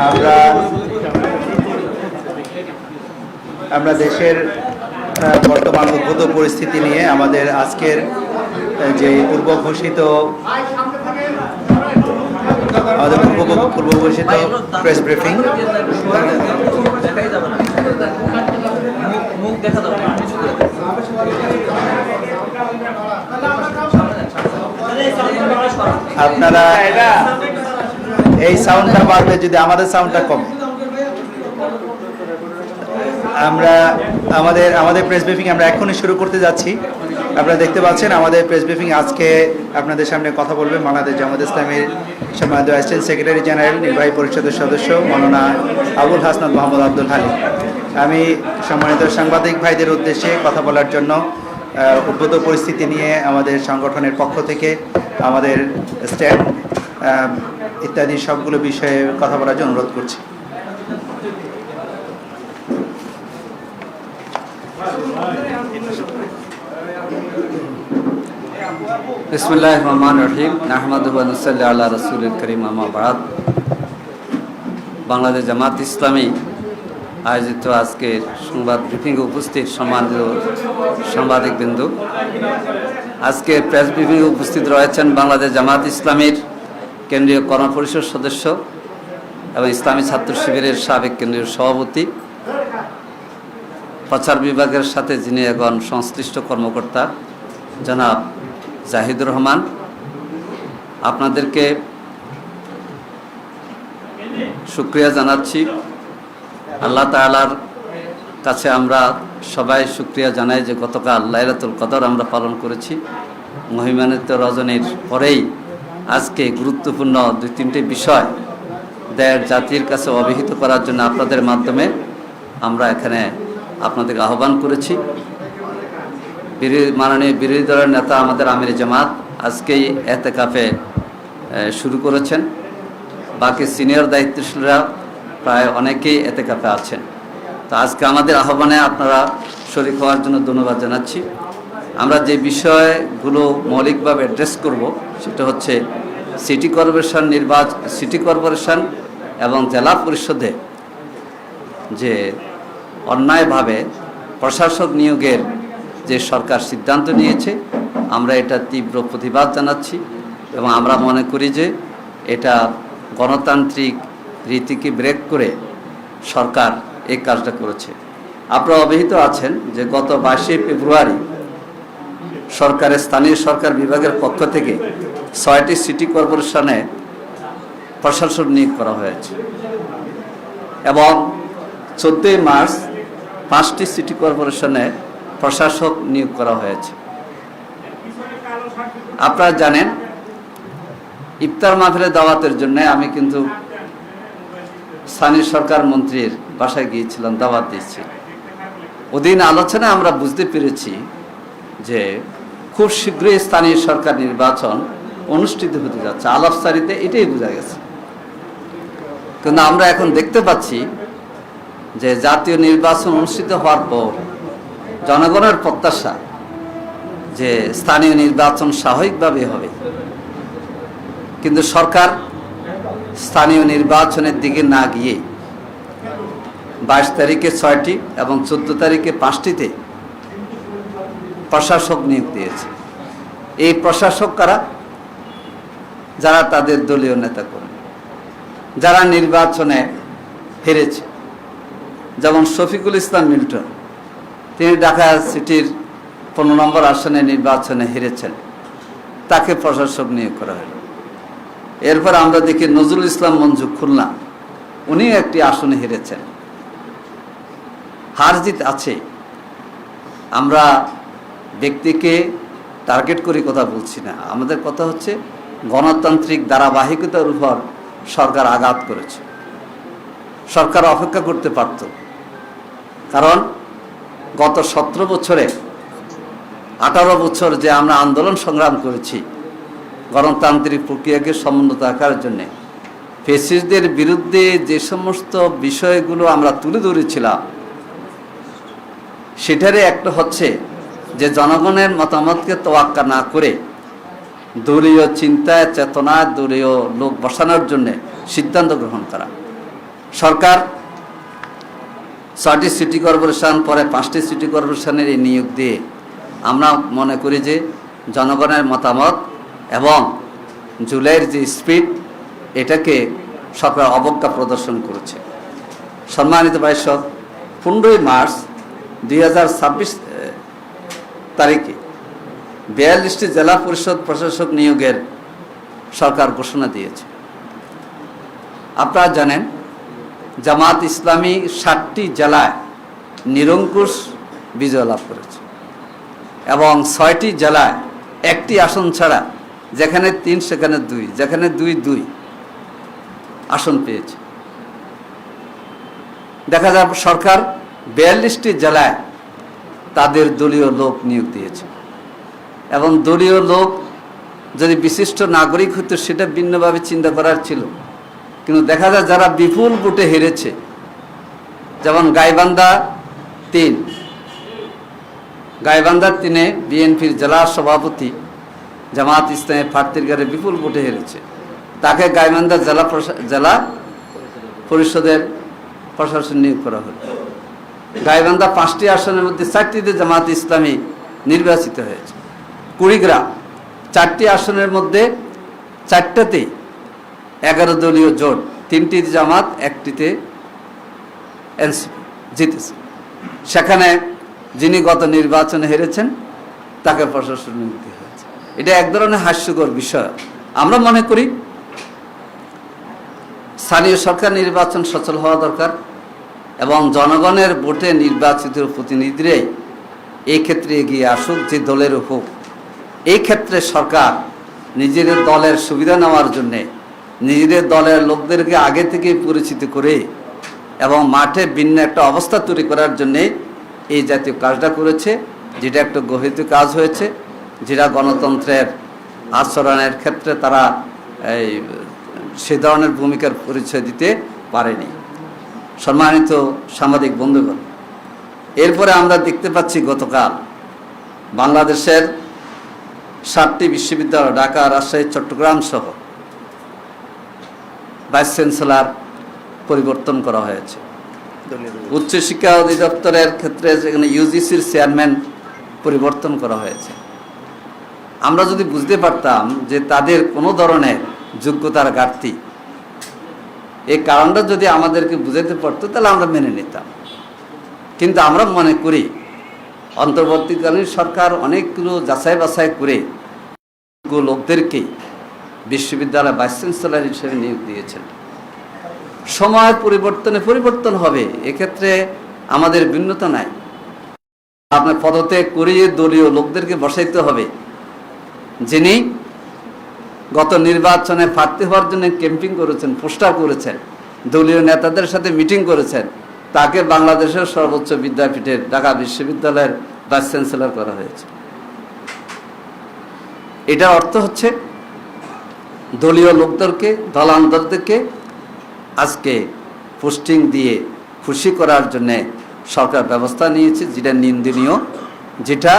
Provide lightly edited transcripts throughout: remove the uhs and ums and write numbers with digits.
আমরা আমরা দেশের বর্তমান উদ্ভূত পরিস্থিতি নিয়ে আমাদের আজকের যে পূর্ব ঘোষিত প্রেস ব্রিফিং আপনারা এই সাউন্ডটা বাড়বে যদি আমাদের সাউন্ডটা কমে। আমরা আমাদের প্রেস ব্রিফিং আমরা এখনই শুরু করতে যাচ্ছি। আপনারা দেখতে পাচ্ছেন আমাদের প্রেস ব্রিফিং আজকে আপনাদের সামনে কথা বলবেন বাংলাদেশ জামাত ইসলামের সম্মানিত অ্যাসিস্ট্যান্ট সেক্রেটারি জেনারেল নির্বাহী পরিষদের সদস্য মাওলানা আবুল হাসনাত মোহাম্মদ আব্দুল হালিম। আমি সম্মানিত সাংবাদিক ভাইদের উদ্দেশ্যে কথা বলার জন্য উদ্ভূত পরিস্থিতি নিয়ে আমাদের সংগঠনের পক্ষ থেকে আমাদের স্ট্যান্ড ইত্যাদি সবগুলো বিষয়ে কথা বলার জন্য অনুরোধ করছি। বিসমিল্লাহির রহমানির রহিম নাহমাদুহু ওয়া নুসাল্লি আলা রাসূলিল কারীম আম্মা বা'দ। বাংলাদেশ জামাত ইসলামী আয়োজিত আজকের সংবাদ ব্রিফিংয়ে উপস্থিত সম্মানিত সাংবাদিকবৃন্দ, আজকে প্রেস ব্রিফিংয়ে উপস্থিত রয়েছেন বাংলাদেশ জামাত ইসলামীর কেন্দ্রীয় কর্মপরিষদ সদস্য এবং ইসলামী ছাত্র শিবিরের সাবেক কেন্দ্রীয় সভাপতি, প্রচার বিভাগের সাথে যিনি এখন সংশ্লিষ্ট কর্মকর্তা জনাব জাহিদুর রহমান। আপনাদেরকে শুকরিয়া জানাচ্ছি। আল্লাহ তাআলার কাছে আমরা সবাই শুকরিয়া জানাই যে গতকাল লাইলাতুল কদর আমরা পালন করেছি। মহিমান্বিত রজনীর পরেই আজকে গুরুত্বপূর্ণ 2-3টি বিষয় দেশ জাতির কাছে অবহিত করার জন্য আপনাদের মাধ্যমে আমরা এখানে আপনাদেরকে আহ্বান করেছি। মাননীয় বিরোধী দলের নেতা আমাদের আমির জামাত আজকেই এতেকাফে শুরু করেছেন। বাকি সিনিয়র দায়িত্বশীলরা প্রায় অনেকেই এতেকাফে আছেন। তো আজকে আমাদের আহ্বানে আপনারা শরীক হওয়ার জন্য ধন্যবাদ জানাচ্ছি। আমরা যে বিষয়গুলো মৌলিকভাবে অ্যাড্রেস করব সেটা হচ্ছে সিটি কর্পোরেশন এবং জেলা পরিষদে যে অন্যায়ভাবে প্রশাসক নিয়োগের যে সরকার সিদ্ধান্ত নিয়েছে, আমরা এটা তীব্র প্রতিবাদ জানাচ্ছি এবং আমরা মনে করি যে এটা গণতান্ত্রিক রীতিকে ব্রেক করে সরকার এই কাজটা করেছে। আপনারা অবহিত আছেন যে গত 22 ফেব্রুয়ারি স্থানীয় সরকার বিভাগের পক্ষ থেকে 6টি সিটি কর্পোরেশনে প্রশাসক নিয়োগ করা হয়েছে এবং 14 মার্চ 5টি সিটি কর্পোরেশনে প্রশাসক নিয়োগ করা হয়েছে। আপনারা জানেন ইফতার মাহফিলে দাওয়াতের জন্য আমি কিন্তু স্থানীয় সরকার মন্ত্রীর বাসায় গিয়েছিলাম, দাওয়াত দিয়েছি। ওদিন আলোচনায় আমরা বুঝতে পেরেছি যে খুব শীঘ্রই স্থানীয় সরকার নির্বাচন অনুষ্ঠিত হতে যাচ্ছে। আলাপসারিতে এটাই বোঝা গেছে। কিন্তু আমরা এখন দেখতে পাচ্ছি যে জাতীয় নির্বাচন অনুষ্ঠিত হওয়ার পর জনগণের প্রত্যাশা যে স্থানীয় নির্বাচন স্বাভাবিকভাবে হবে, কিন্তু সরকার স্থানীয় নির্বাচনের দিকে না গিয়ে 22 তারিখে 6টি এবং 14 তারিখে 5টিতে প্রশাসক নিয়োগ দিয়েছে। এই প্রশাসক কারা? যারা তাদের দলীয় নেতাকর্মী, যারা নির্বাচনে হেরেছে। যেমন শফিকুল ইসলাম মিল্টন, তিনি ঢাকা সিটির 15 নম্বর আসনে নির্বাচনে হেরেছেন, তাকে প্রশাসক নিয়োগ করা হলো। এরপর আমরা দেখি নজরুল ইসলাম মঞ্জু খুলনা, উনিও একটি আসনে হেরেছেন। হার জিত আছে। আমরা ব্যক্তিকে টার্গেট করে কথা বলছি না, আমাদের কথা হচ্ছে গণতান্ত্রিক ধারাবাহিকতার উপর সরকার আঘাত করেছে। সরকার অপেক্ষা করতে পারত, কারণ গত 17 বছরে 18 বছর যে আমরা আন্দোলন সংগ্রাম করেছি গণতান্ত্রিক প্রক্রিয়াকে সমুন্নত রাখার জন্যে, ফ্যাসিস্টদের বিরুদ্ধে যে সমস্ত বিষয়গুলো আমরা তুলে ধরেছিলাম, সেটারই একটা হচ্ছে যে জনগণের মতামতকে তোয়াক্কা না করে দলীয় চিন্তায় চেতনায় দলীয় লোক বসানোর জন্য সিদ্ধান্ত গ্রহণ করা। সরকার 6টি সিটি কর্পোরেশন, পরে 5টি সিটি কর্পোরেশনের এই নিয়োগ দিয়ে আমরা মনে করি যে জনগণের মতামত এবং জুলাইয়ের যে স্পিড, এটাকে সরকার অবজ্ঞা প্রদর্শন করেছে। সম্মানিত ভাইসব, 15ই মার্চ 2026 তারিখে 42টি জেলা পরিষদ প্রশাসক নিয়োগের সরকার ঘোষণা দিয়েছে। আপনারা জানেন, জামাত ইসলামী 7টি জেলায় নিরঙ্কুশ বিজয় লাভ করেছে এবং 6টি জেলায় একটি আসন ছাড়া, যেখানে 3 সেখানে 2, যেখানে 2 আসন পেয়েছে। দেখা যায় সরকার 42টি জেলায় তাদের দলীয় লোক নিয়োগ দিয়েছে এবং দলীয় লোক যদি বিশিষ্ট নাগরিক হতো সেটা ভিন্নভাবে চিন্তা করার ছিল। কিন্তু দেখা যায় যারা বিপুল ভোটে হেরেছে, যেমন গাইবান্ধা 3-এ বিএনপির জেলা সভাপতি জামাত ইসলামের প্রার্থীর গাড়ি বিপুল ভোটে হেরেছে, তাকে গাইবান্ধা জেলা পরিষদের প্রশাসন নিয়োগ করা হলো। গাইবান্ধা 5টি আসনের মধ্যে 4টিতে জামাত ইসলামী নির্বাচিত হয়েছে। কুড়িগ্রাম 4টি আসনের মধ্যে 4টাতেই 11 দলীয় জোট, 3টিতে জামাত, 1টিতে এনসিপি জিতেছে। সেখানে যিনি গত নির্বাচনে হেরেছেন তাকে প্রশাসন নিয়োগ হয়েছে। এটা এক ধরনের হাস্যকর বিষয়। আমরা মনে করি স্থানীয় সরকার নির্বাচন সচল হওয়া দরকার এবং জনগণের ভোটে নির্বাচিত প্রতিনিধিরাই এই ক্ষেত্রে এগিয়ে আসুক, যে দলের হোক। এই ক্ষেত্রে সরকার নিজেদের দলের সুবিধা নেওয়ার জন্যে নিজেদের দলের লোকদেরকে আগে থেকে পরিচিত করে এবং মাঠে ভিন্ন একটা অবস্থা তৈরি করার জন্যে এই জাতীয় কাজটা করেছে, যেটা একটা গহিত কাজ হয়েছে, যেটা গণতন্ত্রের আচরণের ক্ষেত্রে তারা সে ধরনের ভূমিকার পরিচয় দিতে পারেনি। সম্মানিত সাংবাদিক বন্ধুগণ, এরপরে আমরা দেখতে পাচ্ছি গতকাল বাংলাদেশের 7টি বিশ্ববিদ্যালয়, ঢাকা, রাজশাহী, চট্টগ্রাম সহ ভাইস চ্যান্সেলর পরিবর্তন করা হয়েছে। উচ্চশিক্ষা অধিদপ্তরের ক্ষেত্রে যেখানে ইউজিসির চেয়ারম্যান পরিবর্তন করা হয়েছে। আমরা যদি বুঝতে পারতাম যে তাদের কোনো ধরনের যোগ্যতার ঘাটতি, এই কারণটা যদি আমাদেরকে বুঝাতে পারতো তাহলে আমরা মেনে নিতাম। কিন্তু আমরা মনে করি অন্তর্বর্তীকালীন সরকার অনেকগুলো যাচাই বাছাই করে লোকদেরকেই বিশ্ববিদ্যালয় ভাইস চ্যান্সেলর হিসেবে নিয়োগ দিয়েছেন। সময়ের পরিবর্তনে পরিবর্তন হবে, এক্ষেত্রে আমাদের ভিন্নতা নাই। আপনার পদত্যাগ করিয়ে দলীয় লোকদেরকে বসাইতে হবে, যিনি গত নির্বাচনে প্রার্থী হওয়ার জন্য ক্যাম্পিং করেছেন, পোস্টার করেছেন, দলীয় নেতাদের সাথে মিটিং করেছেন, তাকে বাংলাদেশের সর্বোচ্চ বিদ্যাপীঠের ঢাকা বিশ্ববিদ্যালয়ের ভাইস চ্যান্সেলর করা হয়েছে। এটার অর্থ হচ্ছে দলীয় লোকদেরকে, দলান্তরদেরকে আজকে পোস্টিং দিয়ে খুশি করার জন্যে সরকার ব্যবস্থা নিয়েছে, যেটা নিন্দনীয়। যেটা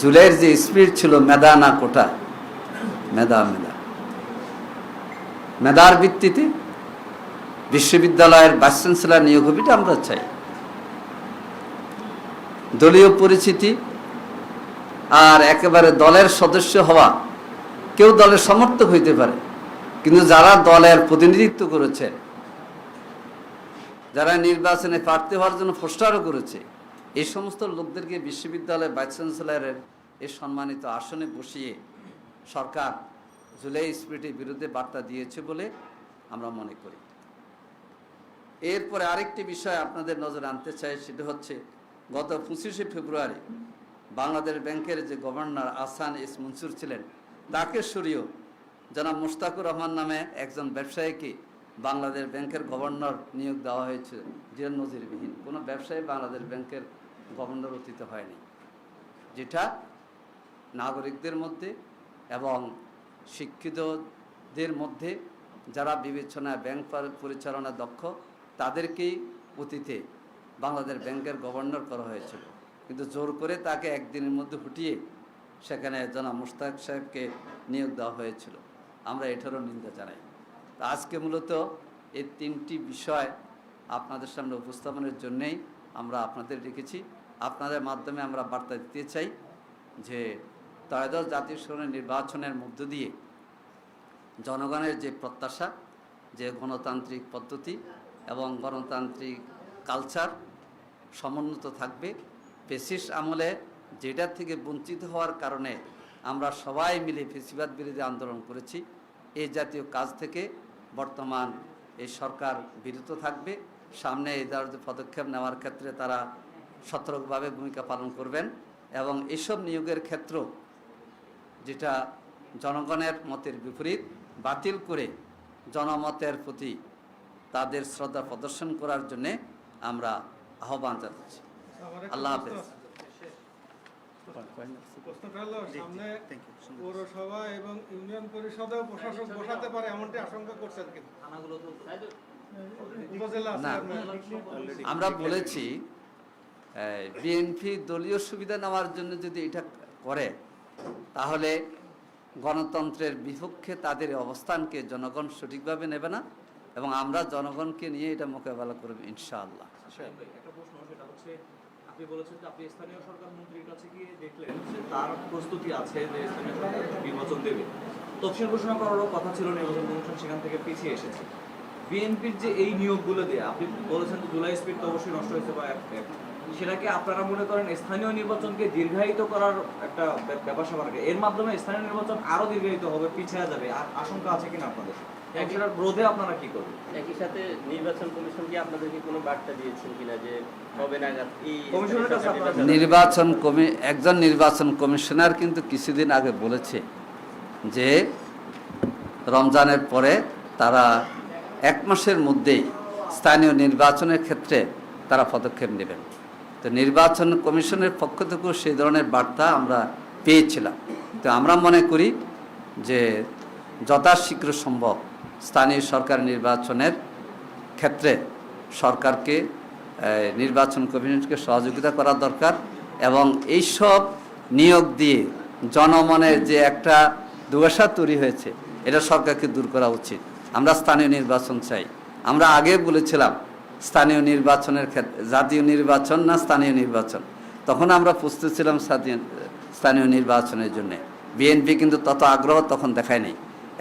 জুলাইয়ের যে স্পিরিট ছিল, মেধা না কোটা, মেধার ভিত্তিতে বিশ্ববিদ্যালয়ের ভাইস চ্যান্সেলর নিয়োগ হবে, এটা আমরা চাই। দলীয় পরিচিতি আর একেবারে দলের সদস্য হওয়া, কেউ দলের সমর্থক হইতে পারে, কিন্তু যারা দলের প্রতিনিধিত্ব করেছে, যারা নির্বাচনে প্রার্থী হওয়ার জন্য পোস্টারও করেছে, এই সমস্ত লোকদেরকে বিশ্ববিদ্যালয়ের ভাইস চ্যান্সেলরের এই সম্মানিত আসনে বসিয়ে সরকার জুলাই স্পিরিটের বিরুদ্ধে বার্তা দিয়েছে বলে আমরা মনে করি। এরপরে আরেকটি বিষয় আপনাদের নজরে আনতে চাই, সেটা হচ্ছে গত 25শে ফেব্রুয়ারি বাংলাদেশ ব্যাংকের যে গভর্নর আহসান এস মনসুর ছিলেন, তাকে সরিয়েও জনাব মুশতাকুর রহমান নামে একজন ব্যবসায়ীকে বাংলাদেশ ব্যাংকের গভর্নর নিয়োগ দেওয়া হয়েছে, যেটা নজিরবিহীন। কোনো ব্যবসায়ী বাংলাদেশ ব্যাংকের গভর্নর অতীত হয়নি, যেটা নাগরিকদের মধ্যে এবং শিক্ষিতদের মধ্যে যারা বিবেচনায় ব্যাংক পরিচালনা দক্ষ, তাদেরকেই অতীতে বাংলাদেশ ব্যাংকের গভর্নর করা হয়েছিল। কিন্তু জোর করে তাকে একদিনের মধ্যে হটিয়ে সেখানে জনাব মুশতাক সাহেবকে নিয়োগ দেওয়া হয়েছিল। আমরা এটারও নিন্দা জানাই। তো আজকে মূলত এই 3টি বিষয় আপনাদের সামনে উপস্থাপনের জন্যেই আমরা আপনাদের রেখেছি। আপনাদের মাধ্যমে আমরা বার্তা দিতে চাই যে ত্রয়োদশ জাতীয় সংসদের নির্বাচনের মধ্য দিয়ে জনগণের যে প্রত্যাশা, যে গণতান্ত্রিক পদ্ধতি এবং গণতান্ত্রিক কালচার সমুন্নত থাকবে। ফ্যাসিস্ট আমলে যেটার থেকে বঞ্চিত হওয়ার কারণে আমরা সবাই মিলে ফ্যাসিবাদ বিরোধী আন্দোলন করেছি, এই জাতীয় কাজ থেকে বর্তমান এই সরকার বিরত থাকবে। সামনে এই ধরনের পদক্ষেপ নেওয়ার ক্ষেত্রে তারা সতর্কভাবে ভূমিকা পালন করবেন এবং এসব নিয়োগের ক্ষেত্র যেটা জনগণের মতের বিপরীত বাতিল করে জনমতের প্রতি তাদের শ্রদ্ধা প্রদর্শন করার জন্যে আমরা আহ্বান জানাচ্ছি। আল্লাহ হাফেজ। প্রশ্নটা হলো, সামনে পৌরসভা এবং ইউনিয়ন পরিষদেও প্রশাসক বসাতে পারে এমনটি আশঙ্কা করছেন কিন্তু উপজেলা আছে না, আপনার। আমরা বলেছি বিএনপি দলীয় সুবিধা নেওয়ার জন্য যদি এটা করে তাহলে গণতন্ত্রের বিপক্ষে তাদের অবস্থানকে জনগণ সঠিকভাবে নেবে না এবং আমরা জনগণকে নিয়ে এটা মোকাবেলা করব ইনশাআল্লাহ। একটা প্রশ্ন, সেটা হচ্ছে আপনি বলেছেন যে আপনি স্থানীয় সরকার মন্ত্রীর কাছে গিয়ে দেখলেন যে তার প্রস্তুতি আছে যে স্থানীয় সরকার নির্বাচন দেবে। তফসিল ঘোষণা করারও কথা ছিল, নির্বাচন কমিশন সেখান থেকে পিছিয়ে এসেছে। বিএনপির যে এই নিয়োগগুলো দিয়ে আপনি বলেছেন যে জুলাই স্পিড তো অবশ্যই নষ্ট হয়েছে বা সেটাকে আপনারা মনে করেন স্থানীয় নির্বাচনকে দীর্ঘায়িত করার একটা ব্যাপার স্যাপার, এর মাধ্যমে স্থানীয় নির্বাচন আরো দীর্ঘায়িত হবে, পিছিয়ে যাবে, আর আশঙ্কা আছে কিনা আপনাদের? সেটার রোধে আপনারা কি করবেন? একই সাথে নির্বাচন কমিশন কি আপনাদেরকে কোনো বার্তা দিয়েছেন কিনা যে কবে নাগাদ এই কমিশনের কাছে আপনারা একজন নির্বাচন কমিশনার কিন্তু কিছুদিন আগে বলেছে যে রমজানের পরে তারা 1 মাসের মধ্যেই স্থানীয় নির্বাচনের ক্ষেত্রে তারা পদক্ষেপ নেবেন। তো নির্বাচন কমিশনের পক্ষ থেকেও সেই ধরনের বার্তা আমরা পেয়েছিলাম। তো আমরা মনে করি যে যথাশীঘ্র সম্ভব স্থানীয় সরকার নির্বাচনের ক্ষেত্রে সরকারকে নির্বাচন কমিশনকে সহযোগিতা করা দরকার এবং এইসব নিয়োগ দিয়ে জনমনের যে একটা দুর্দশা তৈরি হয়েছে এটা সরকারকে দূর করা উচিত। আমরা স্থানীয় নির্বাচন চাই। আমরা আগে বলেছিলাম স্থানীয় নির্বাচনের ক্ষেত্রে, জাতীয় নির্বাচন না স্থানীয় নির্বাচন, তখন আমরা প্রস্তুত ছিলাম স্থানীয় নির্বাচনের জন্য। বিএনপি কিন্তু তত আগ্রহ তখন দেখায় নাই।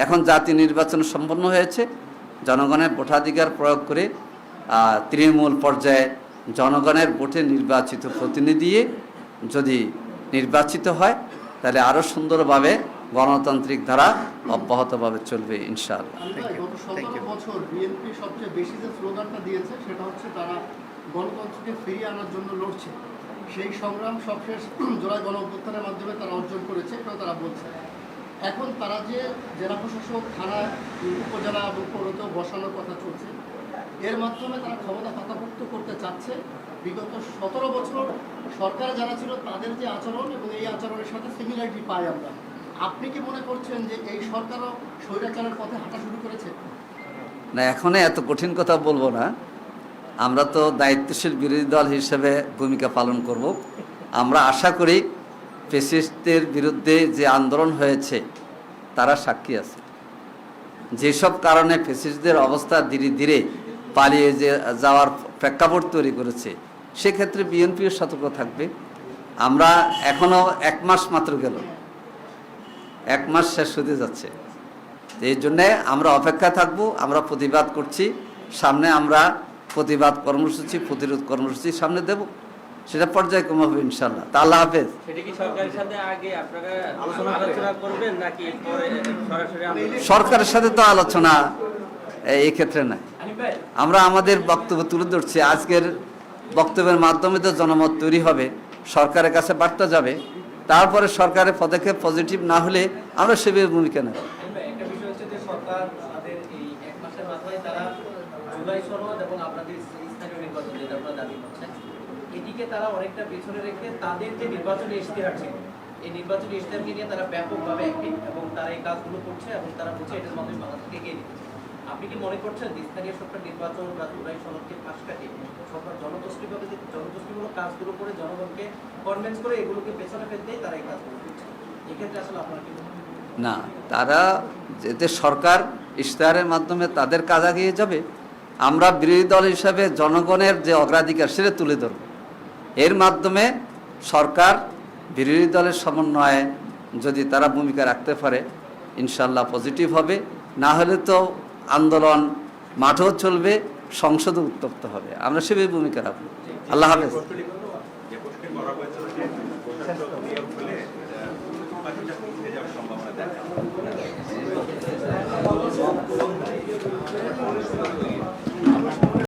এখন জাতীয় নির্বাচন সম্পন্ন হয়েছে, জনগণের ভোটাধিকার প্রয়োগ করে তৃণমূল পর্যায়ে জনগণের ভোটে নির্বাচিত প্রতিনিধি যদি নির্বাচিত হয় তাহলে আরও সুন্দরভাবে গণতান্ত্রিক ধারা অব্যাহতভাবে চলবে ইনশাআল্লাহ। গত 17 বছর বিএনপি সবচেয়ে বেশি যে স্লোগানটা দিয়েছে সেটা হচ্ছে তারা গণতন্ত্রকে ফিরিয়ে আনার জন্য লড়ছে। সেই সংগ্রাম সবশেষ জুলাই গণ অভ্যুত্থানের মাধ্যমে তারা অর্জন করেছে, এটা তারা বলছে। এখন তারা যে জেলা প্রশাসক, থানা, উপজেলা এবং পৌরতেও বসানোর কথা চলছে, এর মাধ্যমে তারা ক্ষমতা পাকাপোক্ত করতে চাচ্ছে। বিগত 17 বছর সরকার যারা ছিল তাদের যে আচরণ এবং এই আচরণের সাথে সিমিলারিটি পাই আমরা। আপনি কি মনে করছেন যে এই সরকারও স্বৈরাচারের পথে হাঁটা শুরু করেছে? না, এখন এত কঠিন কথা বলবো না। আমরা তো দায়িত্বশীল বিরোধী দল হিসেবে ভূমিকা পালন করব। আমরা আশা করি ফ্যাসিস্টদের বিরুদ্ধে যে আন্দোলন হয়েছে তারা সাক্ষী আছে। যেসব কারণে ফ্যাসিস্টদের অবস্থা ধীরে ধীরে পালিয়ে যাওয়ার প্রেক্ষাপট তৈরি করেছে, সেক্ষেত্রে বিএনপিও সতর্ক থাকবে। আমরা এখনও 1 মাস মাত্র গেল, 1 মাস শেষ হতে যাচ্ছে। এই জন্যে আমরা অপেক্ষা থাকবো। আমরা প্রতিবাদ করছি, সামনে আমরা প্রতিবাদ কর্মসূচি, প্রতিরোধ কর্মসূচি সামনে দেব, সেটা পর্যায়ক্রমে হবে ইনশাল্লাহ। তা আল্লাহ হাফেজ। সেটা কি সরকারের সাথে আগে আপনারা আলোচনা করবেন নাকি পরে সরাসরি? সরকারের সাথে তো আলোচনা এই ক্ষেত্রে নাই। আমরা আমাদের বক্তব্য তুলে ধরছি। আজকের বক্তব্যের মাধ্যমে তো জনমত তৈরি হবে, সরকারের কাছে বার্তা যাবে, তারপরে সরকারের পদক্ষেপ পজিটিভ না হলে আমরা সেভাবে ভূমিকা নেব। একটা বিষয় হচ্ছে যে সরকার তাদের এই 1 মাসের মাথায় তারা জুলাই সনদ এবং আপনাদের স্থানীয় নির্বাচন যেটা আপনারা দাবি করছেন, এটিকে তারা অনেকটা পেছনে রেখে তাদের যে নির্বাচনী ইশতেহার ছিল, এই নির্বাচনী ইশতেহারকে নিয়ে তারা ব্যাপকভাবে অ্যাক্টিভ এবং তারা এই কাজগুলো করছে এবং তারা বুঝে এটার মাধ্যমে বাংলাদেশকে এগিয়ে নিচ্ছে। আপনি কি মনে করছেন যে স্থানীয় সরকার নির্বাচন বা জুলাই সনদকে পাশ কাটিয়ে সরকার জনগোষ্ঠীমূলক কাজগুলো করে জনগণকে কনভিন্স করে এগুলোকে পেছনে ফেলতেই তারা এই কাজগুলো করছে? এক্ষেত্রে আসলে আপনার কি মনে হয়? না, তারা যেতে সরকার ইশতেহারের মাধ্যমে তাদের কাজ এগিয়ে যাবে, আমরা বিরোধী দল হিসাবে জনগণের যে অগ্রাধিকার সেটা তুলে ধরব। এর মাধ্যমে সরকার বিরোধী দলের সমন্বয়ে যদি তারা ভূমিকা রাখতে পারে ইনশাল্লাহ পজিটিভ হবে, না হলে তো আন্দোলন মাঠেও চলবে, সংসদও উত্তপ্ত হবে। আমরা সেভাবে ভূমিকা রাখবো। আল্লাহ হাফেজ।